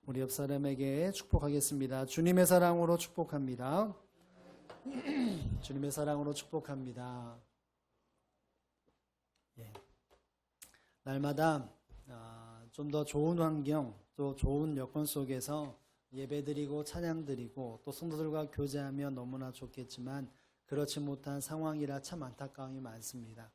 우리 옆 사람에게 축복하겠습니다. 주님의 사랑으로 축복합니다. 주님의 사랑으로 축복합니다. 예. 날마다 좀 더 좋은 환경, 또 좋은 여건 속에서 예배드리고 찬양드리고 또 성도들과 교제하면 너무나 좋겠지만 그렇지 못한 상황이라 참 안타까움이 많습니다.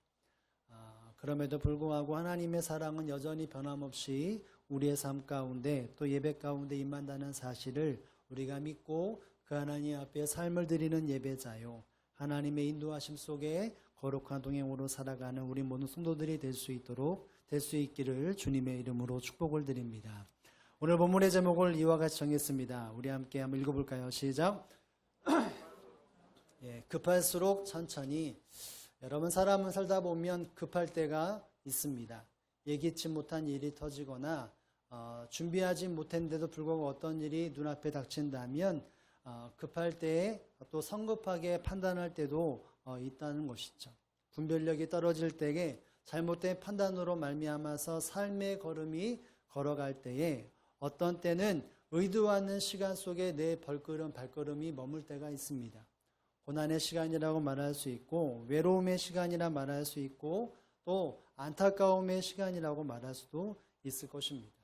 그럼에도 불구하고 하나님의 사랑은 여전히 변함없이 우리의 삶 가운데 또 예배 가운데 임한다는 사실을 우리가 믿고 그 하나님 앞에 삶을 드리는 예배자요, 하나님의 인도하심 속에 거룩한 동행으로 살아가는 우리 모든 성도들이 될 수 있기를 주님의 이름으로 축복을 드립니다. 오늘 본문의 제목을 이와 같이 정했습니다. 우리 함께 한번 읽어볼까요? 시작. 예, 급할수록 천천히. 여러분, 사람은 살다 보면 급할 때가 있습니다. 예기치 못한 일이 터지거나 준비하지 못했는데도 불구하고 어떤 일이 눈앞에 닥친다면 급할 때에 또 성급하게 판단할 때도 있다는 것이죠. 분별력이 떨어질 때에 잘못된 판단으로 말미암아서 삶의 걸음이 걸어갈 때에 어떤 때는 의도 않는 시간 속에 내 발걸음이 머물 때가 있습니다. 고난의 시간이라고 말할 수 있고 외로움의 시간이라 말할 수 있고 또 안타까움의 시간이라고 말할 수도 있을 것입니다.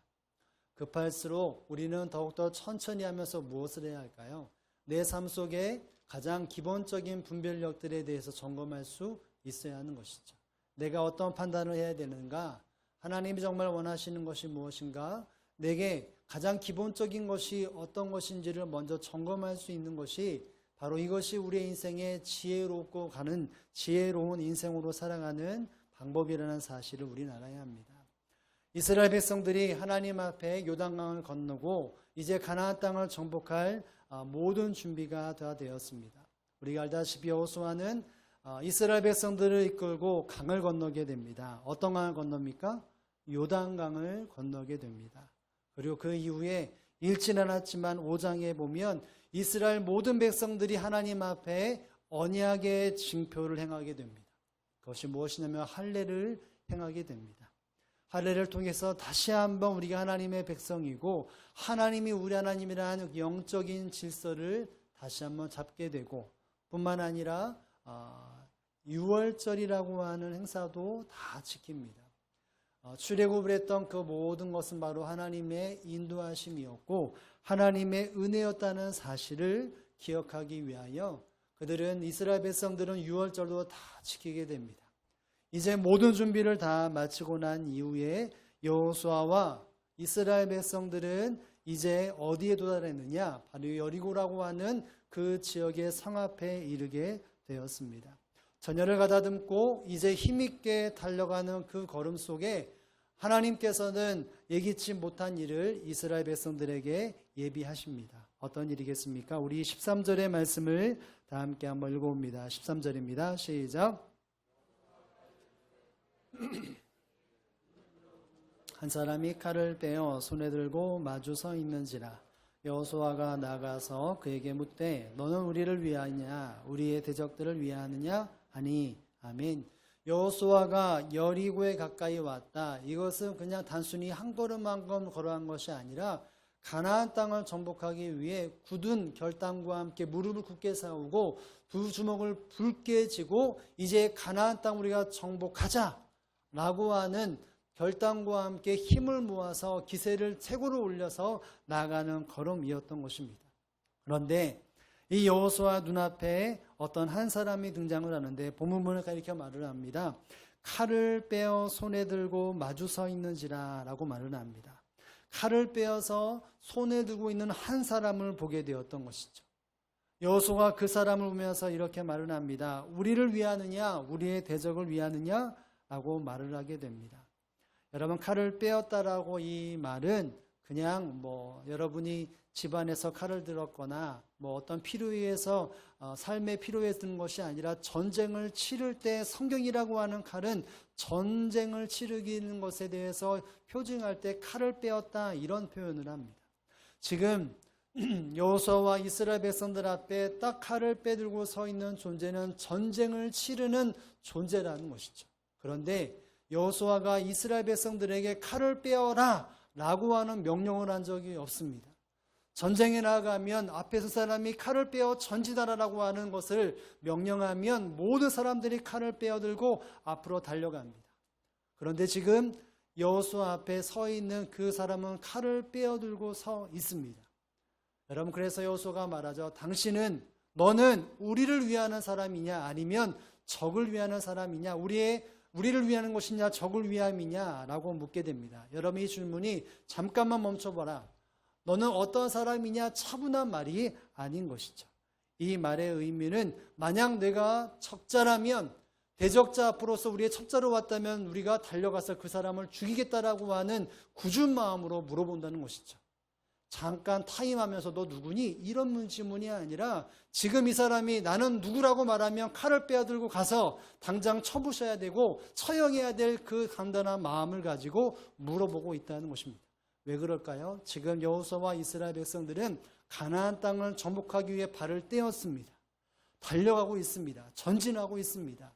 급할수록 우리는 더욱더 천천히 하면서 무엇을 해야 할까요? 내 삶 속에 가장 기본적인 분별력들에 대해서 점검할 수 있어야 하는 것이죠. 내가 어떤 판단을 해야 되는가? 하나님이 정말 원하시는 것이 무엇인가? 내게 가장 기본적인 것이 어떤 것인지를 먼저 점검할 수 있는 것이 바로 이것이 우리의 인생의 지혜롭고 가는 지혜로운 인생으로 살아가는 방법이라는 사실을 우리는 알아야 합니다. 이스라엘 백성들이 하나님 앞에 요단강을 건너고 이제 가나안 땅을 정복할 모든 준비가 다 되었습니다. 우리가 알다시피 여호수아는 이스라엘 백성들을 이끌고 강을 건너게 됩니다. 어떤 강을 건넙니까? 요단강을 건너게 됩니다. 그리고 그 이후에 읽진 않았지만 5장에 보면 이스라엘 모든 백성들이 하나님 앞에 언약의 징표를 행하게 됩니다. 그것이 무엇이냐면 할례를 행하게 됩니다. 할례를 통해서 다시 한번 우리가 하나님의 백성이고 하나님이 우리 하나님이라는 영적인 질서를 다시 한번 잡게 되고 뿐만 아니라 유월절이라고 하는 행사도 다 지킵니다. 출애굽을 했던 그 모든 것은 바로 하나님의 인도하심이었고 하나님의 은혜였다는 사실을 기억하기 위하여 그들은 이스라엘 백성들은 유월절도 다 지키게 됩니다. 이제 모든 준비를 다 마치고 난 이후에 여호수아와 이스라엘 백성들은 이제 어디에 도달했느냐? 바로 여리고라고 하는 그 지역의 성 앞에 이르게 되었습니다. 전열을 가다듬고 이제 힘있게 달려가는 그 걸음 속에 하나님께서는 예기치 못한 일을 이스라엘 백성들에게 예비하십니다. 어떤 일이겠습니까? 우리 13절의 말씀을 다 함께 한번 읽어봅니다. 13절입니다. 시작. 한 사람이 칼을 빼어 손에 들고 마주 서 있는지라 여호수아가 나가서 그에게 묻되 너는 우리를 위하느냐 우리의 대적들을 위하느냐 하니 아멘. 여호수아가 여리고에 가까이 왔다. 이것은 그냥 단순히 한 걸음 한 걸음 걸어간 것이 아니라 가나안 땅을 정복하기 위해 굳은 결단과 함께 무릎을 굳게 세우고 두 주먹을 붉게 쥐고 이제 가나안 땅 우리가 정복하자라고 하는 결단과 함께 힘을 모아서 기세를 최고로 올려서 나가는 걸음이었던 것입니다. 그런데 이 여호수아 눈앞에 어떤 한 사람이 등장을 하는데 본문을 이렇게 말을 합니다. 칼을 빼어 손에 들고 마주 서 있는지라 라고 말을 합니다. 칼을 빼어서 손에 들고 있는 한 사람을 보게 되었던 것이죠. 여호수아가 그 사람을 보면서 이렇게 말을 합니다. 우리를 위하느냐 우리의 대적을 위하느냐 라고 말을 하게 됩니다. 여러분, 칼을 빼었다라고 이 말은 그냥 여러분이 집안에서 칼을 들었거나 어떤 필요에 의해서 삶의 필요에 든 것이 아니라 전쟁을 치를 때 성경이라고 하는 칼은 전쟁을 치르기는 것에 대해서 표징할 때 칼을 빼었다 이런 표현을 합니다. 지금 여호수아와 이스라엘 백성들 앞에 딱 칼을 빼들고 서 있는 존재는 전쟁을 치르는 존재라는 것이죠. 그런데 여호수아가 이스라엘 백성들에게 칼을 빼어라 라고 하는 명령을 한 적이 없습니다. 전쟁에 나가면 앞에서 사람이 칼을 빼어 전진하라고 하는 것을 명령하면 모든 사람들이 칼을 빼어들고 앞으로 달려갑니다. 그런데 지금 여호수아 앞에 서 있는 그 사람은 칼을 빼어들고 서 있습니다. 여러분, 그래서 여호수아가 말하죠. 너는 우리를 위하는 사람이냐 아니면 적을 위하는 사람이냐, 우리를 위하는 것이냐 적을 위함이냐 라고 묻게 됩니다. 여러분, 이 질문이 잠깐만 멈춰봐라. 너는 어떤 사람이냐 차분한 말이 아닌 것이죠. 이 말의 의미는 만약 내가 적자라면, 대적자 앞으로서 우리의 첩자로 왔다면 우리가 달려가서 그 사람을 죽이겠다라고 하는 굳은 마음으로 물어본다는 것이죠. 잠깐 타임하면서 너 누구니? 이런 질문이 아니라 지금 이 사람이 나는 누구라고 말하면 칼을 빼앗들고 가서 당장 쳐부셔야 되고 처형해야 될 그 간단한 마음을 가지고 물어보고 있다는 것입니다. 왜 그럴까요? 지금 여호수아와 이스라엘 백성들은 가나안 땅을 정복하기 위해 발을 떼었습니다. 달려가고 있습니다. 전진하고 있습니다.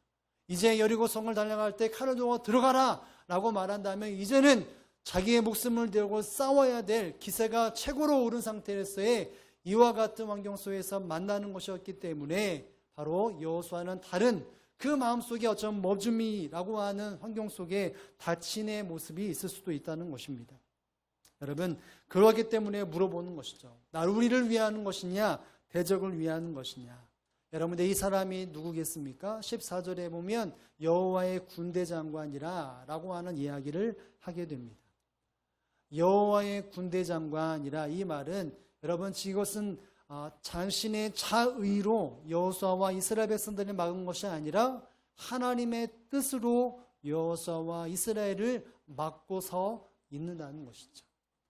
이제 여리고성을 달려갈 때 칼을 들고 들어가라 라고 말한다면 이제는 자기의 목숨을 들고 싸워야 될 기세가 최고로 오른 상태에서의 이와 같은 환경 속에서 만나는 것이었기 때문에 바로 여호수아는 다른 그 마음속에 어쩌면 머줌이라고 하는 환경 속에 닫힌의 모습이 있을 수도 있다는 것입니다. 여러분, 그러기 때문에 물어보는 것이죠. 우리를 위하는 것이냐 대적을 위하는 것이냐. 여러분, 이 사람이 누구겠습니까? 14절에 보면 여호와의 군대 장관이라 라고 하는 이야기를 하게 됩니다. 여호와의 군대 장관이라, 이 말은 여러분 이것은 자신의 자의로 여호수아와 이스라엘 백성들을 막은 것이 아니라 하나님의 뜻으로 여호수아와 이스라엘을 막고 서 있는다는 것이죠.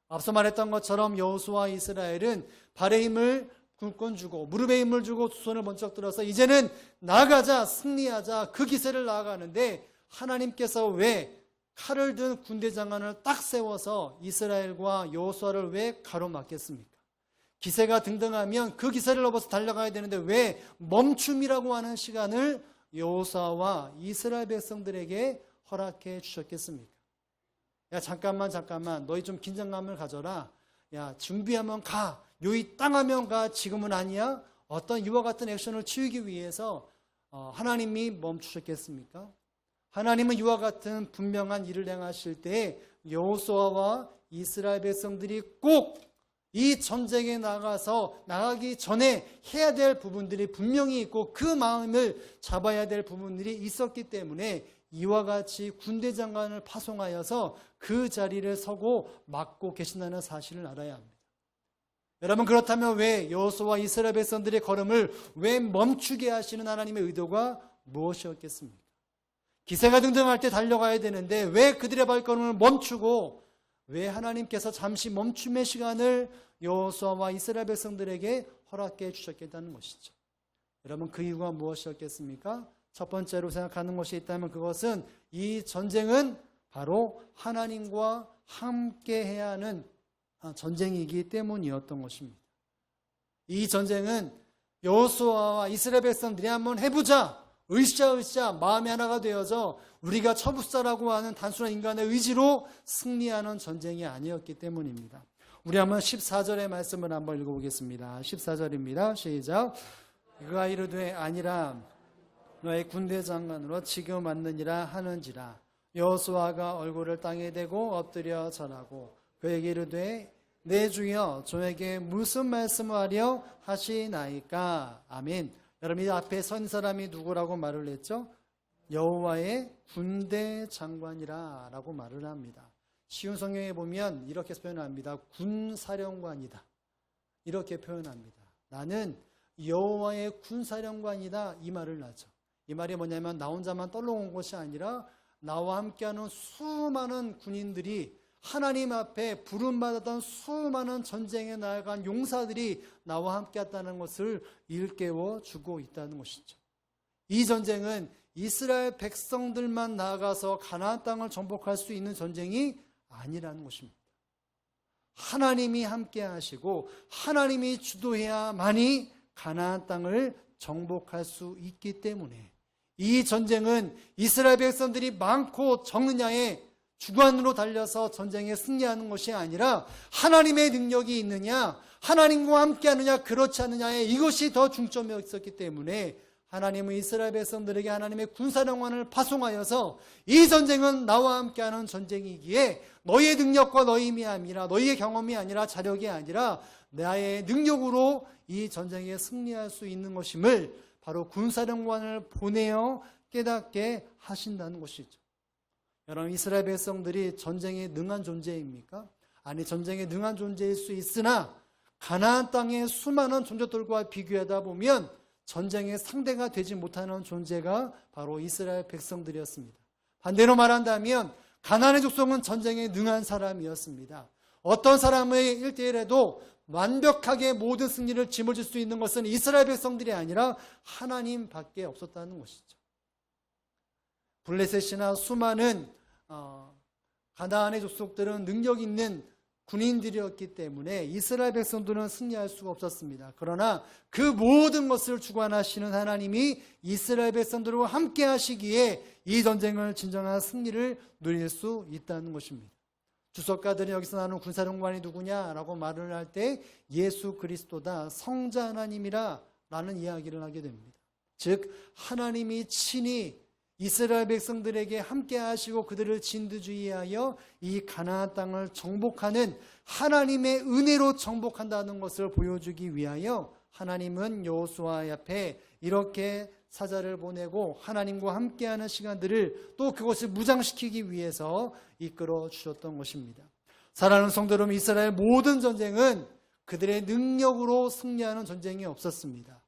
앞서 말했던 것처럼 여호수아와 이스라엘은 발에 힘을 굳건 주고 무릎에 힘을 주고 두 손을 번쩍 들어서 이제는 나가자, 승리하자, 그 기세를 나아가는데 하나님께서 왜 칼을 든 군대 장관을 딱 세워서 이스라엘과 여호수아를 왜 가로막겠습니까? 기세가 등등하면 그 기세를 넘어서 달려가야 되는데 왜 멈춤이라고 하는 시간을 여호수아와 이스라엘 백성들에게 허락해 주셨겠습니까? 야, 잠깐만 너희 좀 긴장감을 가져라. 야, 준비하면 가. 요이 땅하면 가. 지금은 아니야. 어떤 이와 같은 액션을 취하기 위해서 하나님이 멈추셨겠습니까? 하나님은 이와 같은 분명한 일을 행하실 때 여호수아와 이스라엘 백성들이 꼭 이 전쟁에 나가기 전에 해야 될 부분들이 분명히 있고 그 마음을 잡아야 될 부분들이 있었기 때문에 이와 같이 군대 장관을 파송하여서 그 자리를 서고 막고 계신다는 사실을 알아야 합니다. 여러분, 그렇다면 왜 여호수아와 이스라엘 백성들의 걸음을 왜 멈추게 하시는 하나님의 의도가 무엇이었겠습니까? 기세가 등등할 때 달려가야 되는데 왜 그들의 발걸음을 멈추고 왜 하나님께서 잠시 멈춤의 시간을 여호수아와 이스라엘 백성들에게 허락해 주셨겠다는 것이죠. 여러분, 그 이유가 무엇이었겠습니까? 첫 번째로 생각하는 것이 있다면 그것은 이 전쟁은 바로 하나님과 함께 해야 하는 전쟁이기 때문이었던 것입니다. 이 전쟁은 여호수아와 이스라엘 백성들이 한번 해보자, 으쌰 마음이 하나가 되어서 우리가 쳐부싸라고 하는 단순한 인간의 의지로 승리하는 전쟁이 아니었기 때문입니다. 우리 한번 14절의 말씀을 한번 읽어보겠습니다. 14절입니다. 시작. 그가 이르되 아니라 너의 군대 장관으로 지금 왔느니라 하는지라. 여호수아가 얼굴을 땅에 대고 엎드려 절하고 그에게 이르되 내 주여 저에게 무슨 말씀을 하려 하시나이까. 아멘. 여러분, 이 앞에 선 사람이 누구라고 말을 했죠? 여호와의 군대 장관이라 라고 말을 합니다. 쉬운 성경에 보면 이렇게 표현합니다. 군사령관이다. 이렇게 표현합니다. 나는 여호와의 군사령관이다. 이 말을 하죠. 이 말이 뭐냐면 나 혼자만 떨러온 것이 아니라 나와 함께하는 수많은 군인들이, 하나님 앞에 부름받았던 수많은 전쟁에 나아간 용사들이 나와 함께했다는 것을 일깨워 주고 있다는 것이죠. 이 전쟁은 이스라엘 백성들만 나아가서 가나안 땅을 정복할 수 있는 전쟁이 아니라는 것입니다. 하나님이 함께 하시고 하나님이 주도해야만이 가나안 땅을 정복할 수 있기 때문에 이 전쟁은 이스라엘 백성들이 많고 적느냐에 주관으로 달려서 전쟁에 승리하는 것이 아니라 하나님의 능력이 있느냐, 하나님과 함께하느냐, 그렇지 않느냐에 이것이 더 중점이 있었기 때문에 하나님은 이스라엘 백성들에게 하나님의 군사령관을 파송하여서 이 전쟁은 나와 함께하는 전쟁이기에 너희의 능력과 너희 힘이 아니라, 너희의 경험이 아니라, 자력이 아니라 나의 능력으로 이 전쟁에 승리할 수 있는 것임을 바로 군사령관을 보내어 깨닫게 하신다는 것이죠. 여러분, 이스라엘 백성들이 전쟁에 능한 존재입니까? 아니, 전쟁에 능한 존재일 수 있으나 가나안 땅의 수많은 존재들과 비교하다 보면 전쟁의 상대가 되지 못하는 존재가 바로 이스라엘 백성들이었습니다. 반대로 말한다면 가나안의 족속은 전쟁에 능한 사람이었습니다. 어떤 사람의 1대1에도 완벽하게 모든 승리를 짊어질 수 있는 것은 이스라엘 백성들이 아니라 하나님밖에 없었다는 것이죠. 블레셋이나 수많은 가나안의 족속들은 능력 있는 군인들이었기 때문에 이스라엘 백성들은 승리할 수가 없었습니다. 그러나 그 모든 것을 주관하시는 하나님이 이스라엘 백성들과 함께 하시기에 이 전쟁을 진정한 승리를 누릴 수 있다는 것입니다. 주석가들이 여기서 나누는 군사령관이 누구냐라고 말을 할 때 예수 그리스도다, 성자 하나님이라 라는 이야기를 하게 됩니다. 즉 하나님이 친히 이스라엘 백성들에게 함께 하시고 그들을 진두지휘하여 이 가나안 땅을 정복하는 하나님의 은혜로 정복한다는 것을 보여주기 위하여 하나님은 여호수아 앞에 이렇게 사자를 보내고 하나님과 함께하는 시간들을 또 그것을 무장시키기 위해서 이끌어 주셨던 것입니다. 사랑하는 성도 여러분, 이스라엘 모든 전쟁은 그들의 능력으로 승리하는 전쟁이 없었습니다.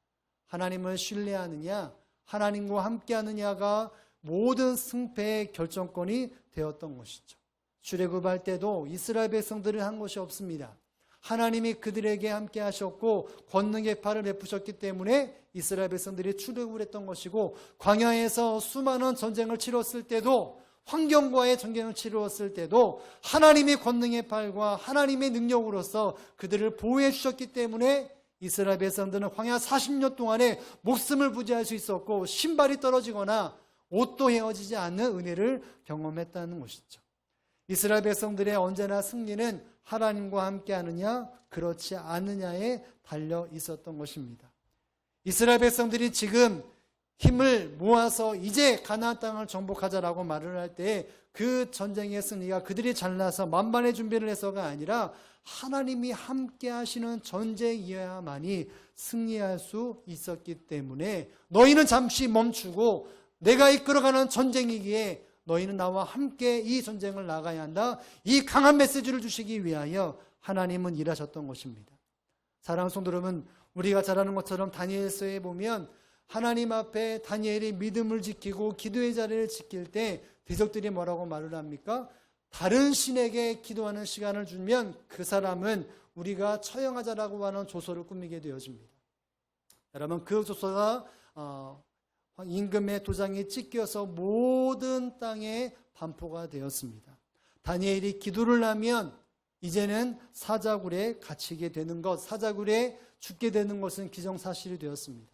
하나님을 신뢰하느냐, 하나님과 함께하느냐가 모든 승패의 결정권이 되었던 것이죠. 출애굽할 때도 이스라엘 백성들은 한 것이 없습니다. 하나님이 그들에게 함께 하셨고 권능의 팔을 베푸셨기 때문에 이스라엘 백성들이 출애굽을 했던 것이고, 광야에서 수많은 전쟁을 치렀을 때도, 환경과의 전쟁을 치루었을 때도 하나님의 권능의 팔과 하나님의 능력으로서 그들을 보호해 주셨기 때문에 이스라엘 백성들은 광야 40년 동안에 목숨을 부지할 수 있었고 신발이 떨어지거나 옷도 헤어지지 않는 은혜를 경험했다는 것이죠. 이스라엘 백성들의 언제나 승리는 하나님과 함께하느냐 그렇지 않느냐에 달려 있었던 것입니다. 이스라엘 백성들이 지금 힘을 모아서 이제 가나안 땅을 정복하자라고 말을 할 때 그 전쟁의 승리가 그들이 잘나서 만반의 준비를 해서가 아니라 하나님이 함께 하시는 전쟁이어야만이 승리할 수 있었기 때문에 너희는 잠시 멈추고 내가 이끌어가는 전쟁이기에 너희는 나와 함께 이 전쟁을 나가야 한다. 이 강한 메시지를 주시기 위하여 하나님은 일하셨던 것입니다. 사랑하는 성도 여러분, 우리가 잘 아는 것처럼 다니엘서에 보면 하나님 앞에 다니엘이 믿음을 지키고 기도의 자리를 지킬 때 대적들이 뭐라고 말을 합니까? 다른 신에게 기도하는 시간을 주면 그 사람은 우리가 처형하자라고 하는 조서를 꾸미게 되어집니다. 여러분, 그 조서가 임금의 도장이 찍혀서 모든 땅에 반포가 되었습니다. 다니엘이 기도를 하면 이제는 사자굴에 갇히게 되는 것, 사자굴에 죽게 되는 것은 기정사실이 되었습니다.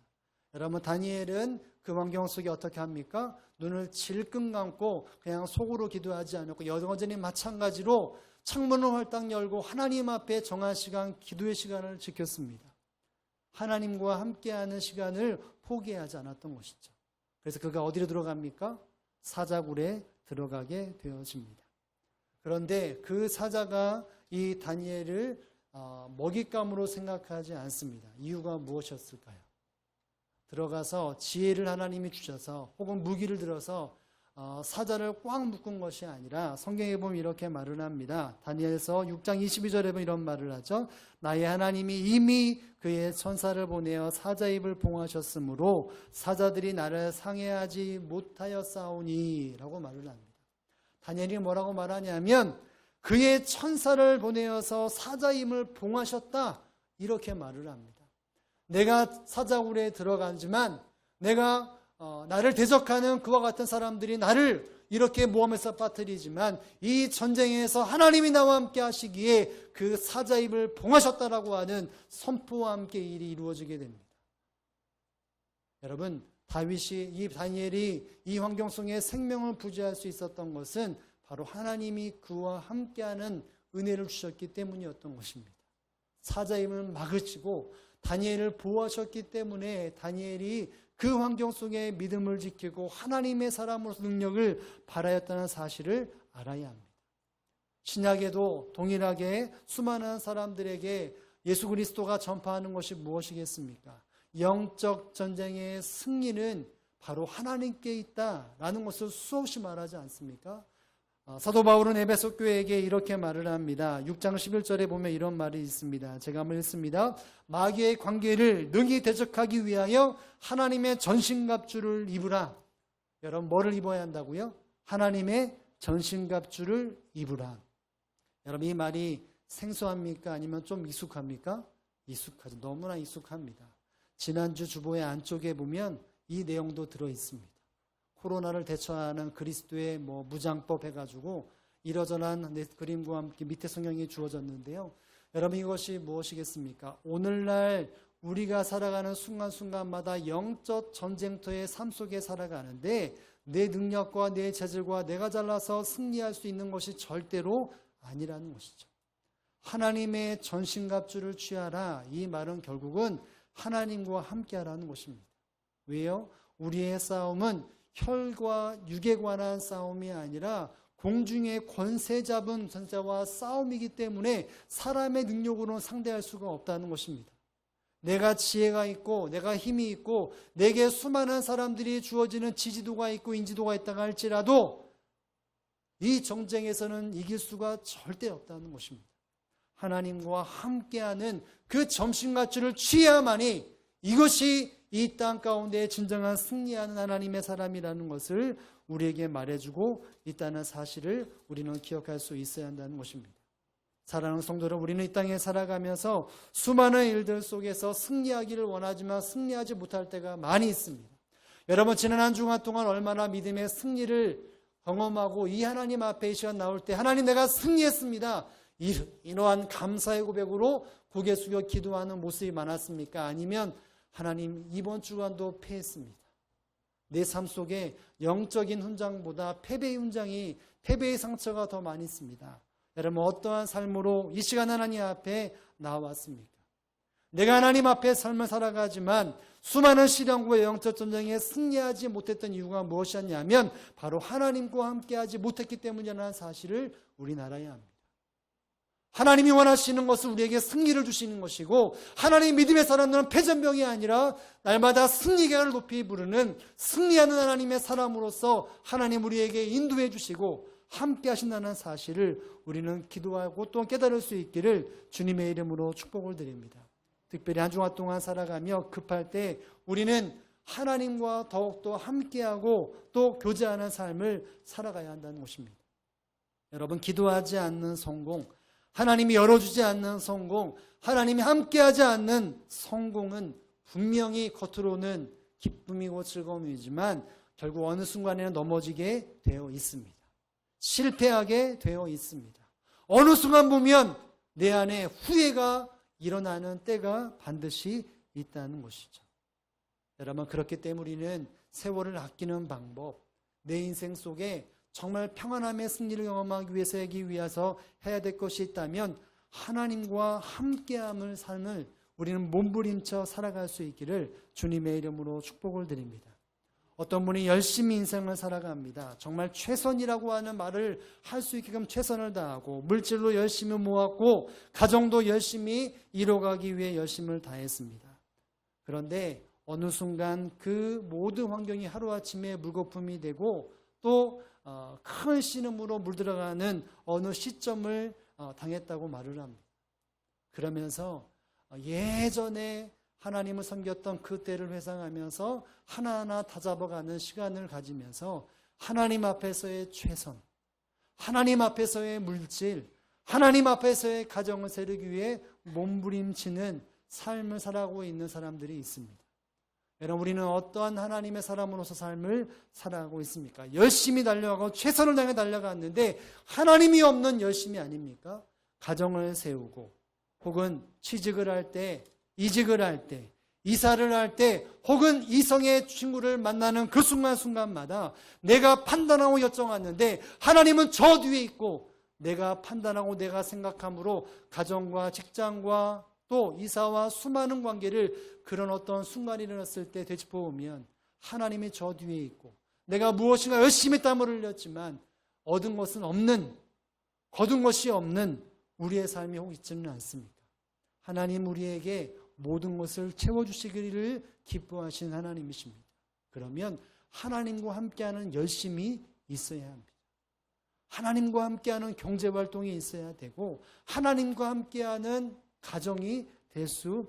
여러분, 다니엘은 그 환경 속에 어떻게 합니까? 눈을 질끈 감고 그냥 속으로 기도하지 않았고 여전히 마찬가지로 창문을 활짝 열고 하나님 앞에 정한 시간, 기도의 시간을 지켰습니다. 하나님과 함께하는 시간을 포기하지 않았던 것이죠. 그래서 그가 어디로 들어갑니까? 사자굴에 들어가게 되어집니다. 그런데 그 사자가 이 다니엘을 먹잇감으로 생각하지 않습니다. 이유가 무엇이었을까요? 들어가서 지혜를 하나님이 주셔서 혹은 무기를 들어서 사자를 꽉 묶은 것이 아니라 성경에 보면 이렇게 말을 합니다. 다니엘서 6장 22절에 보면 이런 말을 하죠. 나의 하나님이 이미 그의 천사를 보내어 사자 입을 봉하셨으므로 사자들이 나를 상해하지 못하였사오니 라고 말을 합니다. 다니엘이 뭐라고 말하냐면 그의 천사를 보내어서 사자 입을 봉하셨다 이렇게 말을 합니다. 내가 사자굴에 들어가지만 내가 나를 대적하는 그와 같은 사람들이 나를 이렇게 모함에서 빠뜨리지만 이 전쟁에서 하나님이 나와 함께 하시기에 그 사자 입을 봉하셨다라고 하는 선포와 함께 일이 이루어지게 됩니다. 여러분, 다윗이 이 다니엘이 이 환경 속에 생명을 부지할 수 있었던 것은 바로 하나님이 그와 함께하는 은혜를 주셨기 때문이었던 것입니다. 사자임을 막으시고 다니엘을 보호하셨기 때문에 다니엘이 그 환경 속에 믿음을 지키고 하나님의 사람으로서 능력을 발하였다는 사실을 알아야 합니다. 신약에도 동일하게 수많은 사람들에게 예수 그리스도가 전파하는 것이 무엇이겠습니까? 영적 전쟁의 승리는 바로 하나님께 있다라는 것을 수없이 말하지 않습니까? 사도 바울은 에베소 교회에게 이렇게 말을 합니다. 6장 11절에 보면 이런 말이 있습니다. 제가 한번 읽습니다. 마귀의 관계를 능히 대적하기 위하여 하나님의 전신갑주를 입으라. 여러분 뭐를 입어야 한다고요? 하나님의 전신갑주를 입으라. 여러분 이 말이 생소합니까? 아니면 좀 익숙합니까? 익숙하죠. 너무나 익숙합니다. 지난주 주보의 안쪽에 보면 이 내용도 들어있습니다. 코로나를 대처하는 그리스도의 무장법 해가지고 이러저러한 그림과 함께 밑에 성경이 주어졌는데요. 여러분 이것이 무엇이겠습니까? 오늘날 우리가 살아가는 순간순간마다 영적 전쟁터의 삶 속에 살아가는데 내 능력과 내 재질과 내가 잘나서 승리할 수 있는 것이 절대로 아니라는 것이죠. 하나님의 전신갑주를 취하라. 이 말은 결국은 하나님과 함께하라는 것입니다. 왜요? 우리의 싸움은 혈과 육에 관한 싸움이 아니라 공중의 권세 잡은 전자와 싸움이기 때문에 사람의 능력으로는 상대할 수가 없다는 것입니다. 내가 지혜가 있고 내가 힘이 있고 내게 수많은 사람들이 주어지는 지지도가 있고 인지도가 있다고 할지라도 이 전쟁에서는 이길 수가 절대 없다는 것입니다. 하나님과 함께하는 그 전신갑주를 취해야만이 이것이 이 땅 가운데 진정한 승리하는 하나님의 사람이라는 것을 우리에게 말해주고 있다는 사실을 우리는 기억할 수 있어야 한다는 것입니다. 사랑하는 성도 여러분, 우리는 이 땅에 살아가면서 수많은 일들 속에서 승리하기를 원하지만 승리하지 못할 때가 많이 있습니다. 여러분 지난 한 주간 동안 얼마나 믿음의 승리를 경험하고 이 하나님 앞에 이 시간 나올 때 하나님 내가 승리했습니다. 이러한 감사의 고백으로 고개 숙여 기도하는 모습이 많았습니까? 아니면 하나님 이번 주간도 패했습니다. 내 삶 속에 영적인 훈장보다 패배의 훈장이 패배의 상처가 더 많이 있습니다. 여러분 어떠한 삶으로 이 시간 하나님 앞에 나왔습니까? 내가 하나님 앞에 삶을 살아가지만 수많은 시련과 영적 전쟁에 승리하지 못했던 이유가 무엇이었냐면 바로 하나님과 함께하지 못했기 때문이라는 사실을 우리는 알아야 합니다. 하나님이 원하시는 것은 우리에게 승리를 주시는 것이고 하나님 믿음의 사람들은 패전병이 아니라 날마다 승리가를 높이 부르는 승리하는 하나님의 사람으로서 하나님 우리에게 인도해 주시고 함께 하신다는 사실을 우리는 기도하고 또 깨달을 수 있기를 주님의 이름으로 축복을 드립니다. 특별히 한 주간 동안 살아가며 급할 때 우리는 하나님과 더욱더 함께하고 또 교제하는 삶을 살아가야 한다는 것입니다. 여러분 기도하지 않는 성공, 하나님이 열어주지 않는 성공, 하나님이 함께하지 않는 성공은 분명히 겉으로는 기쁨이고 즐거움이지만 결국 어느 순간에는 넘어지게 되어 있습니다. 실패하게 되어 있습니다. 어느 순간 보면 내 안에 후회가 일어나는 때가 반드시 있다는 것이죠. 여러분 그렇기 때문에 우리는 세월을 아끼는 방법, 내 인생 속에 정말 평안함의 승리를 경험하기 위해서 해야 될 것이 있다면 하나님과 함께함을 삶을 우리는 몸부림쳐 살아갈 수 있기를 주님의 이름으로 축복을 드립니다. 어떤 분이 열심히 인생을 살아갑니다. 정말 최선이라고 하는 말을 할 수 있게끔 최선을 다하고 물질로 열심히 모았고 가정도 열심히 이뤄가기 위해 열심을 다했습니다. 그런데 어느 순간 그 모든 환경이 하루아침에 물거품이 되고 또 큰 신음으로 물들어가는 어느 시점을 당했다고 말을 합니다. 그러면서 예전에 하나님을 섬겼던 그 때를 회상하면서 하나하나 다잡아가는 시간을 가지면서 하나님 앞에서의 최선, 하나님 앞에서의 물질, 하나님 앞에서의 가정을 세우기 위해 몸부림치는 삶을 살아가고 있는 사람들이 있습니다. 여러분 우리는 어떠한 하나님의 사람으로서 삶을 살아가고 있습니까? 열심히 달려가고 최선을 다해 달려갔는데 하나님이 없는 열심이 아닙니까? 가정을 세우고 혹은 취직을 할 때, 이직을 할 때, 이사를 할 때 혹은 이성의 친구를 만나는 그 순간순간마다 내가 판단하고 결정하는데 하나님은 저 뒤에 있고 내가 판단하고 내가 생각함으로 가정과 직장과 또 이사와 수많은 관계를 그런 어떤 순간이 일어났을 때 되짚어보면 하나님이 저 뒤에 있고 내가 무엇인가 열심히 땀을 흘렸지만 얻은 것은 없는, 거둔 것이 없는 우리의 삶이 혹 있지는 않습니까? 하나님 우리에게 모든 것을 채워주시기를 기뻐하신 하나님이십니다. 그러면 하나님과 함께하는 열심이 있어야 합니다. 하나님과 함께하는 경제활동이 있어야 되고 하나님과 함께하는 가정이 될 수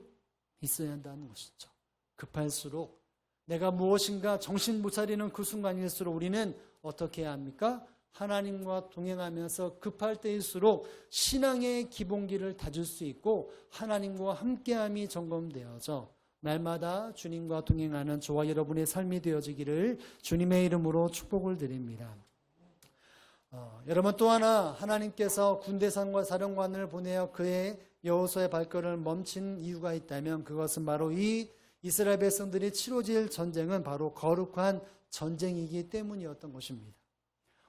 있어야 한다는 것이죠. 급할수록 내가 무엇인가 정신 못 차리는 그 순간일수록 우리는 어떻게 해야 합니까? 하나님과 동행하면서 급할 때일수록 신앙의 기본기를 다질 수 있고 하나님과 함께함이 점검되어져 날마다 주님과 동행하는 저와 여러분의 삶이 되어지기를 주님의 이름으로 축복을 드립니다. 여러분 또 하나 하나님께서 군대장과 사령관을 보내어 그의 여호수아의 발걸음을 멈춘 이유가 있다면 그것은 바로 이 이스라엘 백성들이 치러질 전쟁은 바로 거룩한 전쟁이기 때문이었던 것입니다.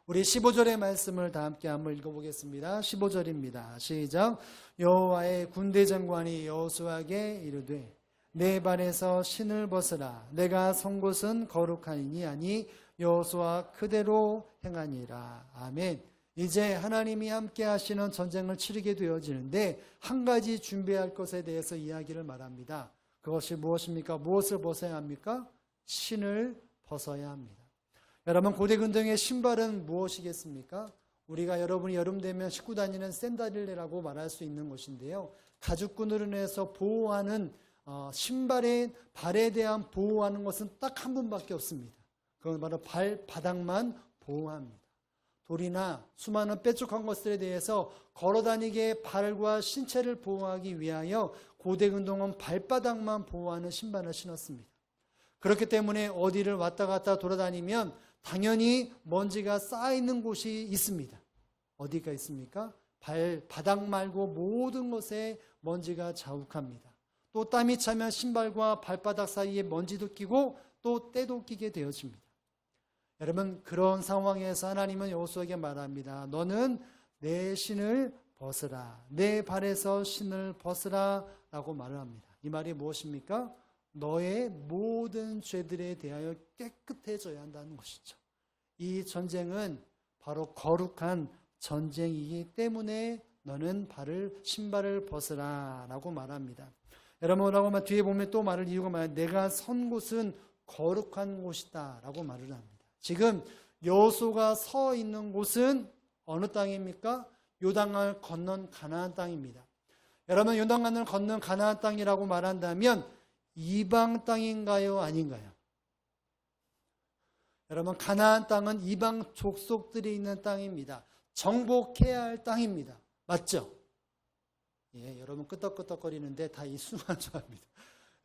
우리 15절의 말씀을 다 함께 한번 읽어보겠습니다. 15절입니다. 시작. 여호와의 군대장관이 여호수아에게 이르되 내 발에서 신을 벗으라. 내가 선 곳은 거룩하니니 아니 여호수아 그대로 행하니라. 아멘. 이제 하나님이 함께 하시는 전쟁을 치르게 되어지는데 한 가지 준비할 것에 대해서 이야기를 말합니다. 그것이 무엇입니까? 무엇을 벗어야 합니까? 신을 벗어야 합니다. 여러분 고대 근동의 신발은 무엇이겠습니까? 우리가 여러분이 여름 되면 신고 다니는 샌들이라고 말할 수 있는 것인데요. 가죽끈으로 인해서 보호하는 신발의 발에 대한 보호하는 것은 딱 한 분밖에 없습니다. 그건 바로 발바닥만 보호합니다. 돌이나 수많은 뾰족한 것들에 대해서 걸어다니게 발과 신체를 보호하기 위하여 고대 근동은 발바닥만 보호하는 신발을 신었습니다. 그렇기 때문에 어디를 왔다 갔다 돌아다니면 당연히 먼지가 쌓여있는 곳이 있습니다. 어디가 있습니까? 발바닥 말고 모든 것에 먼지가 자욱합니다. 또 땀이 차면 신발과 발바닥 사이에 먼지도 끼고 또 때도 끼게 되어집니다. 여러분 그런 상황에서 하나님은 여호수아에게 말합니다. 너는 내 신을 벗으라. 내 발에서 신을 벗으라 라고 말을 합니다. 이 말이 무엇입니까? 너의 모든 죄들에 대하여 깨끗해져야 한다는 것이죠. 이 전쟁은 바로 거룩한 전쟁이기 때문에 너는 신발을 벗으라 라고 말합니다. 여러분 라고 뒤에 보면 또 말을 이유가 뭐냐? 내가 선 곳은 거룩한 곳이다 라고 말을 합니다. 지금 여호수아가 서 있는 곳은 어느 땅입니까? 요단강을 건넌 가나안 땅입니다. 여러분 요단강을 건넌 가나안 땅이라고 말한다면 이방 땅인가요? 아닌가요? 여러분 가나안 땅은 이방 족속들이 있는 땅입니다. 정복해야 할 땅입니다. 맞죠? 예, 여러분 끄덕끄덕거리는데 다 이순한 줄 압니다.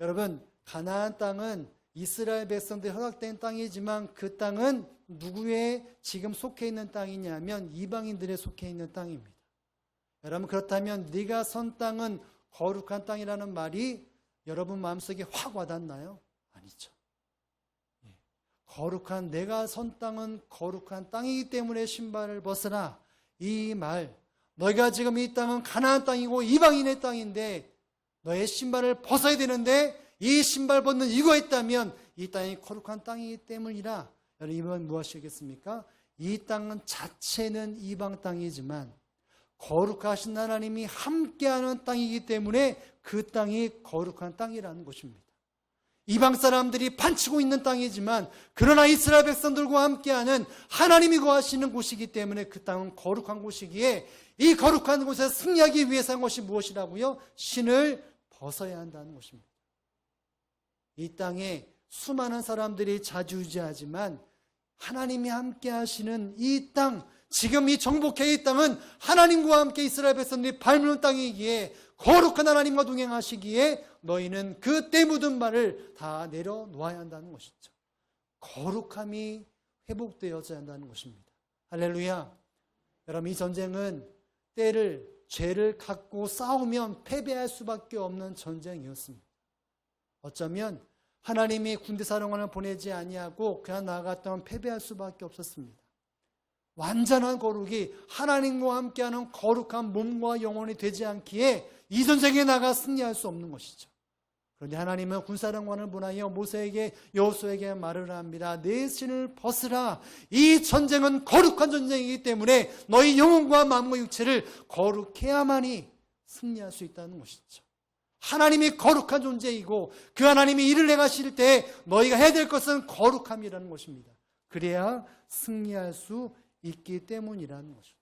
여러분 가나안 땅은 이스라엘 백성들이 허락된 땅이지만 그 땅은 누구의 지금 속해 있는 땅이냐면 이방인들의 속해 있는 땅입니다. 여러분 그렇다면 네가 선 땅은 거룩한 땅이라는 말이 여러분 마음속에 확 와닿나요? 아니죠. 거룩한 내가 선 땅은 거룩한 땅이기 때문에 신발을 벗으라. 이 말 너희가 지금 이 땅은 가나안 땅이고 이방인의 땅인데 너의 신발을 벗어야 되는데 이 신발 벗는 이유가 있다면 이 땅이 거룩한 땅이기 때문이라. 여러분 이건 무엇이겠습니까? 이 땅은 자체는 이방 땅이지만 거룩하신 하나님이 함께하는 땅이기 때문에 그 땅이 거룩한 땅이라는 것입니다. 이방 사람들이 반치고 있는 땅이지만 그러나 이스라엘 백성들과 함께하는 하나님이 거하시는 곳이기 때문에 그 땅은 거룩한 곳이기에 이 거룩한 곳에 승리하기 위해서 한 것이 무엇이라고요? 신을 벗어야 한다는 것입니다. 이 땅에 수많은 사람들이 자주지하지만 하나님이 함께 하시는 이 땅, 지금 이 정복해 이 땅은 하나님과 함께 이스라엘 백성들이 밟는 땅이기에 거룩한 하나님과 동행하시기에 너희는 그 때 묻은 발을 다 내려놓아야 한다는 것이죠. 거룩함이 회복되어져야 한다는 것입니다. 할렐루야. 여러분 이 전쟁은 죄를 갖고 싸우면 패배할 수밖에 없는 전쟁이었습니다. 어쩌면 하나님이 군대 사령관을 보내지 아니하고 그냥 나아갔다면 패배할 수밖에 없었습니다. 완전한 거룩이 하나님과 함께하는 거룩한 몸과 영혼이 되지 않기에 이 전쟁에 나가 승리할 수 없는 것이죠. 그런데 하나님은 군사령관을 보내어 모세에게 여호수아에게 말을 합니다. 내 신을 벗으라. 이 전쟁은 거룩한 전쟁이기 때문에 너희 영혼과 마음과 육체를 거룩해야만이 승리할 수 있다는 것이죠. 하나님이 거룩한 존재이고 그 하나님이 일을 행하실 때 너희가 해야 될 것은 거룩함이라는 것입니다. 그래야 승리할 수 있기 때문이라는 것입니다.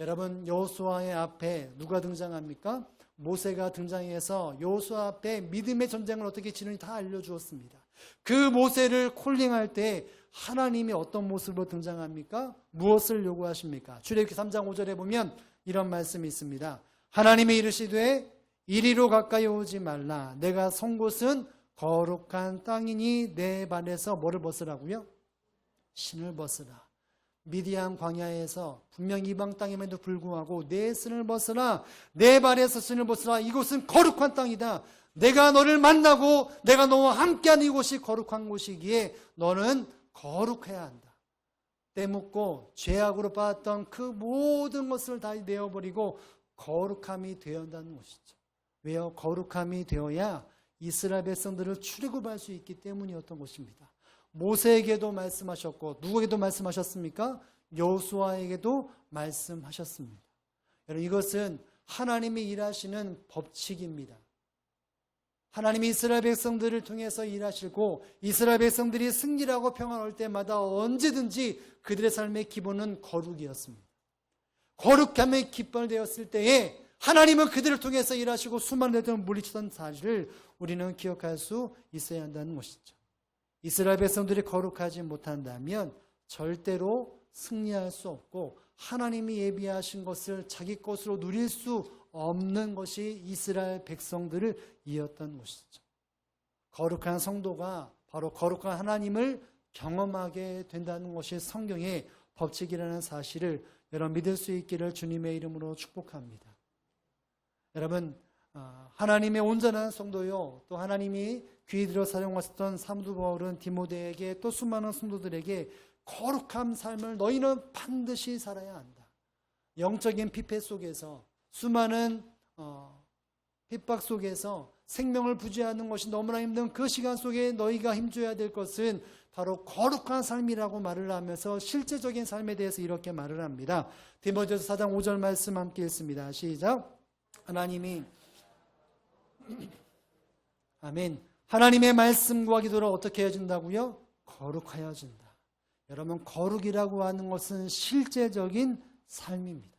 여러분, 여호수아의 앞에 누가 등장합니까? 모세가 등장해서 여호수아 앞에 믿음의 전쟁을 어떻게 치는지 다 알려주었습니다. 그 모세를 콜링할 때 하나님이 어떤 모습으로 등장합니까? 무엇을 요구하십니까? 출애굽기 3장 5절에 보면 이런 말씀이 있습니다. 하나님이 이르시되 이리로 가까이 오지 말라. 내가 선 곳은 거룩한 땅이니 내 발에서 뭐를 벗으라고요? 신을 벗으라. 미디안 광야에서 분명 이방 땅임에도 불구하고 내 신을 벗으라. 내 발에서 신을 벗으라. 이곳은 거룩한 땅이다. 내가 너를 만나고 내가 너와 함께하는 이곳이 거룩한 곳이기에 너는 거룩해야 한다. 때묻고 죄악으로 빠졌던 그 모든 것을 다 내어버리고 거룩함이 되어야 한다는 것이죠. 왜요? 거룩함이 되어야 이스라엘 백성들을 출애굽할 수 있기 때문이었던 것입니다. 모세에게도 말씀하셨고 누구에게도 말씀하셨습니까? 여호수아에게도 말씀하셨습니다. 여러분, 이것은 하나님이 일하시는 법칙입니다. 하나님이 이스라엘 백성들을 통해서 일하시고 이스라엘 백성들이 승리하고 평안할 때마다 언제든지 그들의 삶의 기본은 거룩이었습니다. 거룩함의 기본되었을 때에 하나님은 그들을 통해서 일하시고 수많은 애들을 물리치던 사실을 우리는 기억할 수 있어야 한다는 것이죠. 이스라엘 백성들이 거룩하지 못한다면 절대로 승리할 수 없고 하나님이 예비하신 것을 자기 것으로 누릴 수 없는 것이 이스라엘 백성들을 이었던 것이죠. 거룩한 성도가 바로 거룩한 하나님을 경험하게 된다는 것이 성경의 법칙이라는 사실을 여러분 믿을 수 있기를 주님의 이름으로 축복합니다. 여러분, 하나님의 온전한 성도요, 또 하나님이 귀 들어 사용하셨던 사도 바울은 디모데에게 또 수많은 성도들에게 거룩한 삶을 너희는 반드시 살아야 한다. 영적인 피폐 속에서 수많은 핍박 속에서 생명을 부지하는 것이 너무나 힘든 그 시간 속에 너희가 힘줘야 될 것은 바로 거룩한 삶이라고 말을 하면서 실제적인 삶에 대해서 이렇게 말을 합니다. 디모데후서 4장 5절 말씀 함께 읽습니다. 시작. 아멘. 하나님의 말씀과 기도를 어떻게 해준다고요? 거룩하여준다. 여러분, 거룩이라고 하는 것은 실제적인 삶입니다.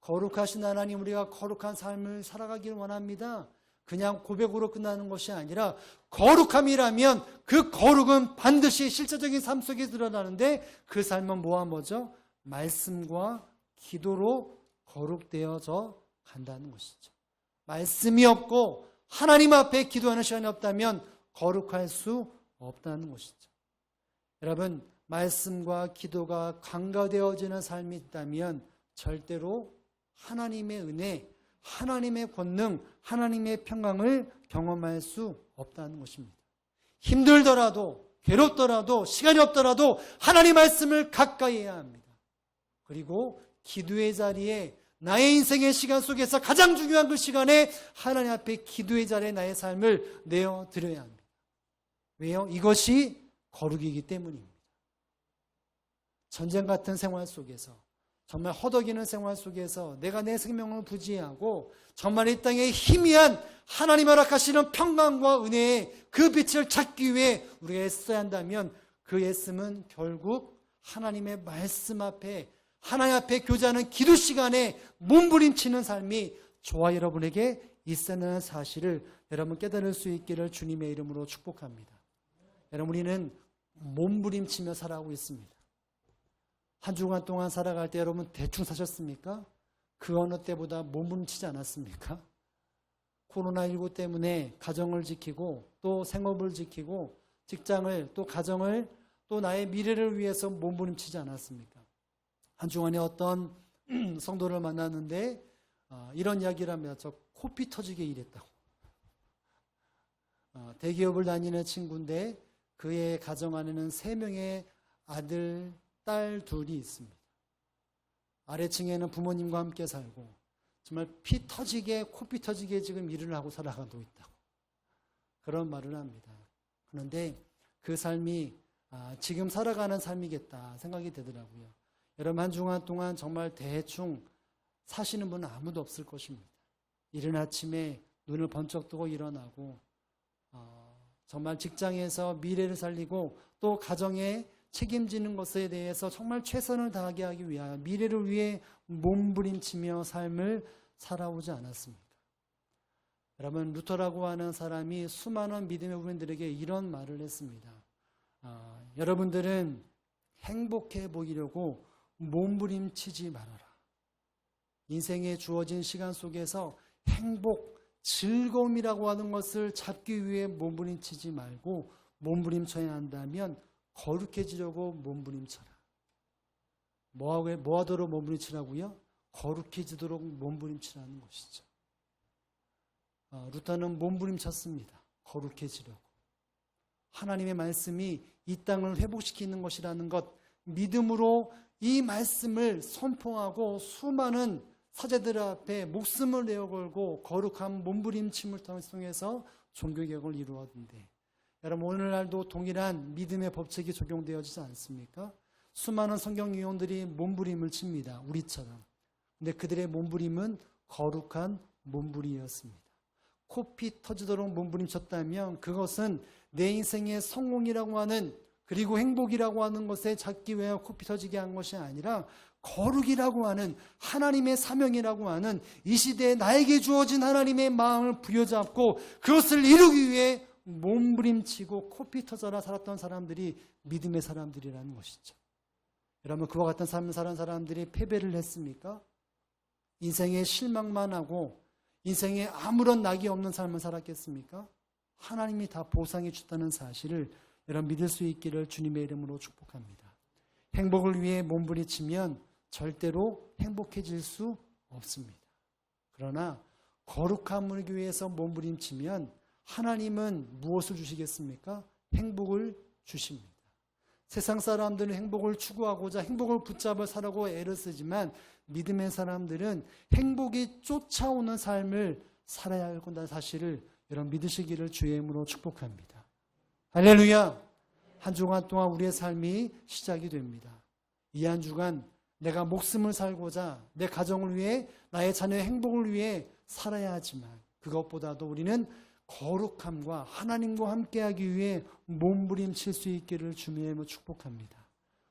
거룩하신 하나님, 우리가 거룩한 삶을 살아가기를 원합니다. 그냥 고백으로 끝나는 것이 아니라 거룩함이라면 그 거룩은 반드시 실제적인 삶 속에 드러나는데 그 삶은 뭐와 뭐죠? 말씀과 기도로 거룩되어져 간다는 것이죠. 말씀이 없고 하나님 앞에 기도하는 시간이 없다면 거룩할 수 없다는 것이죠. 여러분, 말씀과 기도가 강화되어지는 삶이 있다면 절대로 하나님의 은혜, 하나님의 권능, 하나님의 평강을 경험할 수 없다는 것입니다. 힘들더라도, 괴롭더라도, 시간이 없더라도 하나님 말씀을 가까이 해야 합니다. 그리고 기도의 자리에 나의 인생의 시간 속에서 가장 중요한 그 시간에 하나님 앞에 기도의 자리에 나의 삶을 내어드려야 합니다. 왜요? 이것이 거룩이기 때문입니다. 전쟁 같은 생활 속에서 정말 허덕이는 생활 속에서 내가 내 생명을 부지하고 정말 이 땅에 희미한 하나님 허락하시는 평강과 은혜의 그 빛을 찾기 위해 우리가 애써야 한다면 그 애씀은 결국 하나님의 말씀 앞에 하나님 앞에 교제하는 기도 시간에 몸부림치는 삶이 저와 여러분에게 있다는 사실을 여러분 깨달을 수 있기를 주님의 이름으로 축복합니다. 여러분, 우리는 몸부림치며 살아가고 있습니다. 한 주간 동안 살아갈 때 여러분 대충 사셨습니까? 그 어느 때보다 몸부림치지 않았습니까? 코로나19 때문에 가정을 지키고 또 생업을 지키고 직장을 또 가정을 또 나의 미래를 위해서 몸부림치지 않았습니까? 한 주간에 어떤 성도를 만났는데 이런 이야기를 합니다. 저 코피 터지게 일했다고. 대기업을 다니는 친구인데 그의 가정 안에는 3명의 아들, 딸 둘이 있습니다. 아래층에는 부모님과 함께 살고 정말 피 터지게 코피 터지게 지금 일을 하고 살아가고 있다고 그런 말을 합니다. 그런데 그 삶이 지금 살아가는 삶이겠다 생각이 되더라고요. 여러분 한 주간 동안 정말 대충 사시는 분은 아무도 없을 것입니다. 이른 아침에 눈을 번쩍 뜨고 일어나고 정말 직장에서 미래를 살리고 또 가정에 책임지는 것에 대해서 정말 최선을 다하게 하기 위하여 미래를 위해 몸부림치며 삶을 살아오지 않았습니까? 여러분 루터라고 하는 사람이 수많은 믿음의 후배들에게 이런 말을 했습니다. 여러분들은 행복해 보이려고 몸부림치지 말아라. 인생에 주어진 시간 속에서 행복, 즐거움이라고 하는 것을 잡기 위해 몸부림치지 말고 몸부림쳐야 한다면 거룩해지려고 몸부림쳐라. 뭐 하도록 몸부림치라고요? 거룩해지도록 몸부림치라는 것이죠. 루터는 몸부림쳤습니다. 거룩해지려고. 하나님의 말씀이 이 땅을 회복시키는 것이라는 것, 믿음으로 이 말씀을 선포하고 수많은 사제들 앞에 목숨을 내어걸고 거룩한 몸부림침을 통해서 종교개혁을 이루었는데 여러분 오늘날도 동일한 믿음의 법칙이 적용되어지지 않습니까? 수많은 성경위원들이 몸부림을 칩니다. 우리처럼. 근데 그들의 몸부림은 거룩한 몸부림이었습니다. 코피 터지도록 몸부림쳤다면 그것은 내 인생의 성공이라고 하는 그리고 행복이라고 하는 것에 잡기 위해 코피 터지게 한 것이 아니라 거룩이라고 하는 하나님의 사명이라고 하는 이 시대에 나에게 주어진 하나님의 마음을 부여잡고 그것을 이루기 위해 몸부림치고 코피 터져라 살았던 사람들이 믿음의 사람들이라는 것이죠. 여러분 그와 같은 삶을 사는 사람들이 패배를 했습니까? 인생에 실망만 하고 인생에 아무런 낙이 없는 삶을 살았겠습니까? 하나님이 다 보상해 주다는 사실을 여러분 믿을 수 있기를 주님의 이름으로 축복합니다. 행복을 위해 몸부림치면 절대로 행복해질 수 없습니다. 그러나 거룩함을 위해서 몸부림치면 하나님은 무엇을 주시겠습니까? 행복을 주십니다. 세상 사람들은 행복을 추구하고자 행복을 붙잡아 살라고 애를 쓰지만 믿음의 사람들은 행복이 쫓아오는 삶을 살아야 할 것이라는 사실을 여러분 믿으시기를 주의 이름으로 축복합니다. 할렐루야! 한 주간 동안 우리의 삶이 시작이 됩니다. 이 한 주간 내가 목숨을 살고자 내 가정을 위해 나의 자녀의 행복을 위해 살아야 하지만 그것보다도 우리는 거룩함과 하나님과 함께하기 위해 몸부림칠 수 있기를 주님의 이름으로 축복합니다.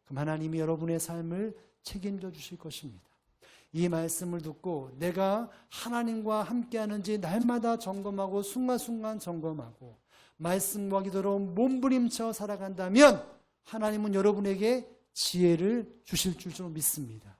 그럼 하나님이 여러분의 삶을 책임져 주실 것입니다. 이 말씀을 듣고 내가 하나님과 함께하는지 날마다 점검하고 순간순간 점검하고 말씀과 기도로 몸부림쳐 살아간다면 하나님은 여러분에게 지혜를 주실 줄 믿습니다.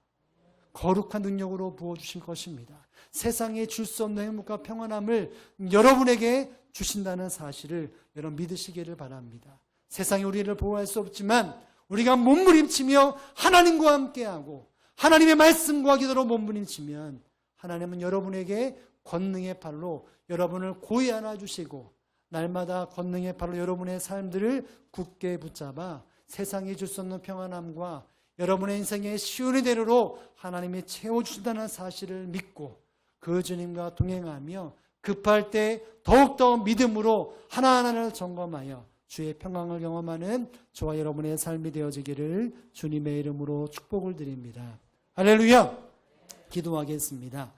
거룩한 능력으로 부어주실 것입니다. 세상에 줄 수 없는 행복과 평안함을 여러분에게 주신다는 사실을 여러분 믿으시기를 바랍니다. 세상이 우리를 보호할 수 없지만 우리가 몸부림치며 하나님과 함께하고 하나님의 말씀과 기도로 몸부림치면 하나님은 여러분에게 권능의 팔로 여러분을 고이 안아주시고 날마다 권능의 팔로 여러분의 삶들을 굳게 붙잡아 세상이 줄 수 없는 평안함과 여러분의 인생의 시온의 대로로 하나님이 채워주신다는 사실을 믿고 그 주님과 동행하며 급할 때 더욱더 믿음으로 하나하나를 점검하여 주의 평강을 경험하는 저와 여러분의 삶이 되어지기를 주님의 이름으로 축복을 드립니다. 할렐루야! 기도하겠습니다.